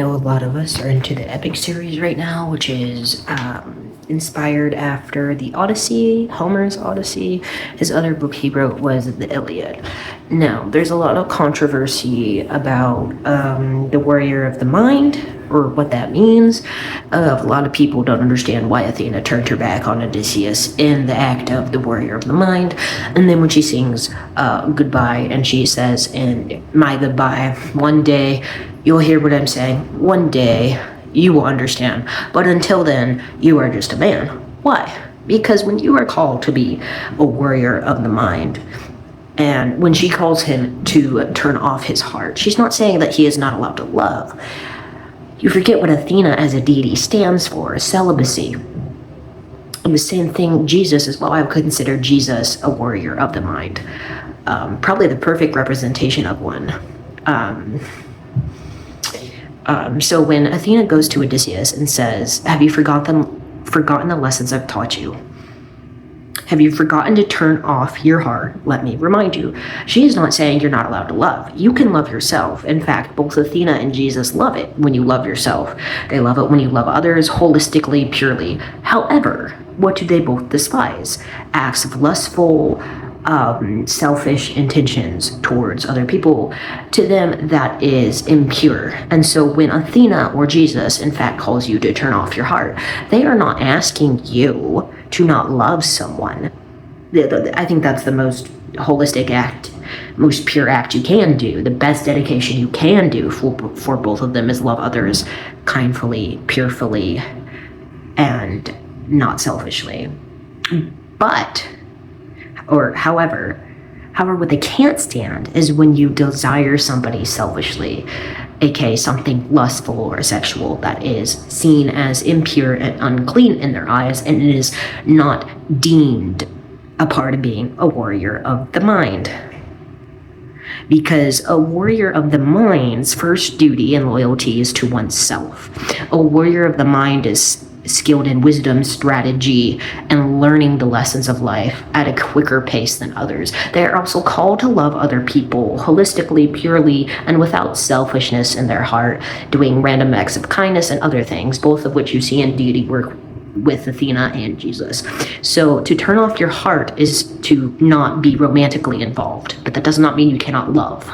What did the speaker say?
know a lot of us are into the epic series right now, which is inspired after the Odyssey, Homer's Odyssey. His other book he wrote was the Iliad. Now, there's a lot of controversy about the warrior of the mind, or what that means. A lot of people don't understand why Athena turned her back on Odysseus in the act of the warrior of the mind. And then when she sings goodbye, and she says in my goodbye, one day you'll hear what I'm saying. One day you will understand. But until then, you are just a man. Why? Because when you are called to be a warrior of the mind, and when she calls him to turn off his heart, she's not saying that he is not allowed to love. You forget what Athena as a deity stands for, celibacy. And the same thing, Jesus as well. I would consider Jesus a warrior of the mind. Probably the perfect representation of one. So when Athena goes to Odysseus and says, have you forgotten the lessons I've taught you? Have you forgotten to turn off your heart? Let me remind you. She is not saying you're not allowed to love. You can love yourself. In fact, both Athena and Jesus love it when you love yourself. They love it when you love others holistically, purely. However, what do they both despise? Acts of lustful, selfish intentions towards other people. To them, that is impure. And so when Athena or Jesus, in fact, calls you to turn off your heart, they are not asking you to not love someone. I think that's the most holistic act, most pure act you can do. The best dedication you can do for both of them is love others kindly, purely, and not selfishly. However, what they can't stand is when you desire somebody selfishly, aka something lustful or sexual that is seen as impure and unclean in their eyes, and it is not deemed a part of being a warrior of the mind. Because a warrior of the mind's first duty and loyalty is to oneself. A warrior of the mind is skilled in wisdom, strategy, and learning the lessons of life at a quicker pace than others. They are also called to love other people holistically, purely, and without selfishness in their heart, doing random acts of kindness and other things, both of which you see in deity work with Athena and Jesus. So to turn off your heart is to not be romantically involved, but that does not mean you cannot love.